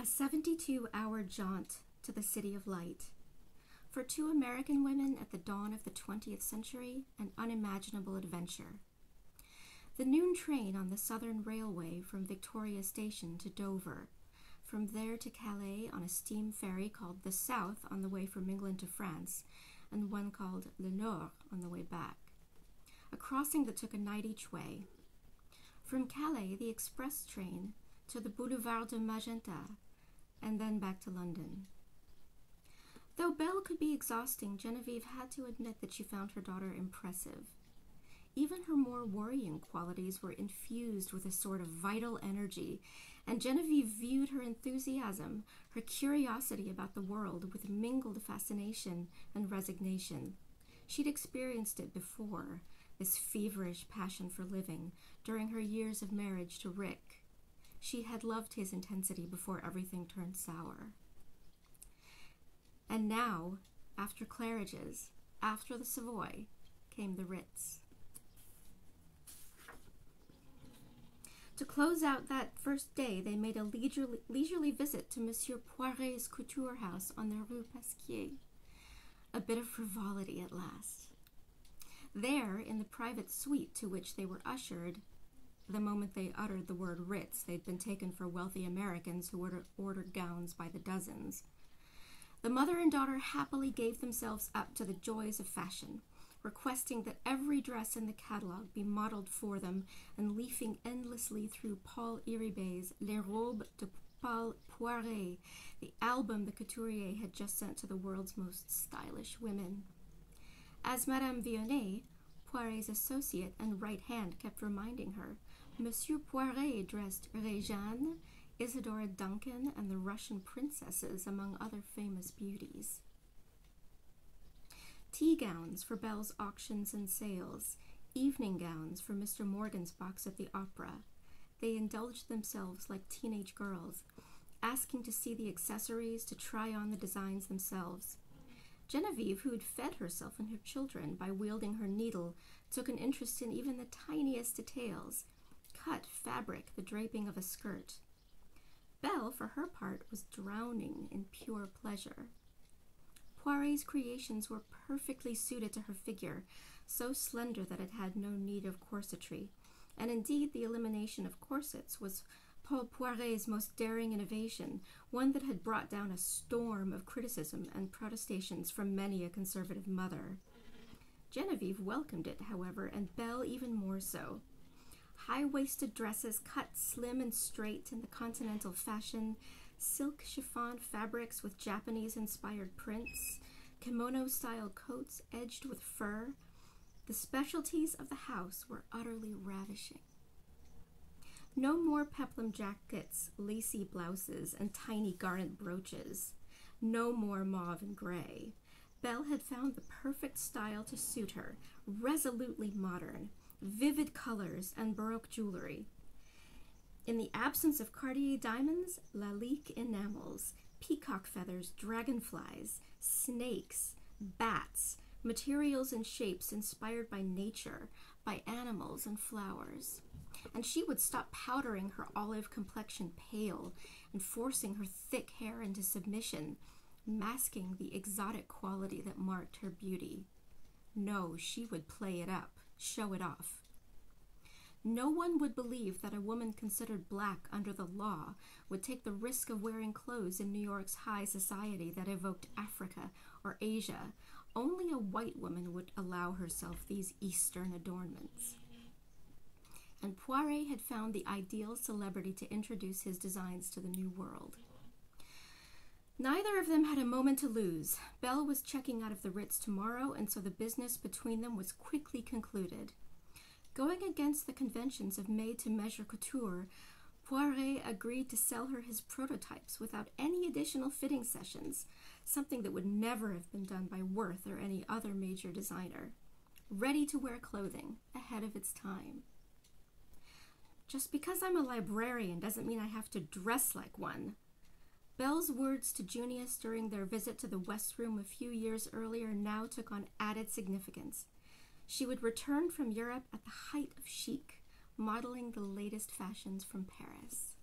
A 72-hour jaunt to the City of Light. For two American women at the dawn of the 20th century, an unimaginable adventure. The noon train on the Southern Railway from Victoria Station to Dover, from there to Calais on a steam ferry called the South on the way from England to France, and one called Le Nord on the way back. A crossing that took a night each way. From Calais, the express train to the Boulevard de Magenta, and then back to London. Though Belle could be exhausting, Genevieve had to admit that she found her daughter impressive. Even her more worrying qualities were infused with a sort of vital energy, and Genevieve viewed her enthusiasm, her curiosity about the world, with mingled fascination and resignation. She'd experienced it before, this feverish passion for living, during her years of marriage to Rick. She had loved his intensity before everything turned sour. And now, after Claridge's, after the Savoy, came the Ritz. To close out that first day, they made a leisurely visit to Monsieur Poiret's couture house on the Rue Pasquier. A bit of frivolity at last. There, in the private suite to which they were ushered, the moment they uttered the word Ritz, they'd been taken for wealthy Americans who ordered gowns by the dozens. The mother and daughter happily gave themselves up to the joys of fashion, requesting that every dress in the catalogue be modeled for them and leafing endlessly through Paul Iribe's Les Robes de Paul Poiret, the album the couturier had just sent to the world's most stylish women. As Madame Vionnet, Poiret's associate and right hand, kept reminding her, Monsieur Poiret dressed Réjeanne, Isadora Duncan, and the Russian princesses, among other famous beauties. Tea gowns for Belle's auctions and sales, evening gowns for Mr. Morgan's box at the opera. They indulged themselves like teenage girls, asking to see the accessories, to try on the designs themselves. Genevieve, who had fed herself and her children by wielding her needle, took an interest in even the tiniest details. Cut fabric, the draping of a skirt. Belle, for her part, was drowning in pure pleasure. Poiret's creations were perfectly suited to her figure, so slender that it had no need of corsetry, and indeed the elimination of corsets was Paul Poiret's most daring innovation, one that had brought down a storm of criticism and protestations from many a conservative mother. Genevieve welcomed it, however, and Belle even more so. High-waisted dresses cut slim and straight in the continental fashion, silk chiffon fabrics with Japanese-inspired prints, kimono-style coats edged with fur. The specialties of the house were utterly ravishing. No more peplum jackets, lacy blouses, and tiny garnet brooches. No more mauve and gray. Belle had found the perfect style to suit her, resolutely modern, vivid colors and Baroque jewelry. In the absence of Cartier diamonds, Lalique enamels, peacock feathers, dragonflies, snakes, bats, materials and shapes inspired by nature, by animals and flowers. And she would stop powdering her olive complexion pale and forcing her thick hair into submission, masking the exotic quality that marked her beauty. No, she would play it up, show it off. No one would believe that a woman considered black under the law would take the risk of wearing clothes in New York's high society that evoked Africa or Asia. Only a white woman would allow herself these Eastern adornments. And Poiret had found the ideal celebrity to introduce his designs to the new world. Neither of them had a moment to lose. Belle was checking out of the Ritz tomorrow, and so the business between them was quickly concluded. Going against the conventions of made-to-measure couture, Poiret agreed to sell her his prototypes without any additional fitting sessions, something that would never have been done by Worth or any other major designer. Ready-to-wear clothing, ahead of its time. Just because I'm a librarian doesn't mean I have to dress like one. Belle's words to Junius during their visit to the West Room a few years earlier now took on added significance. She would return from Europe at the height of chic, modeling the latest fashions from Paris.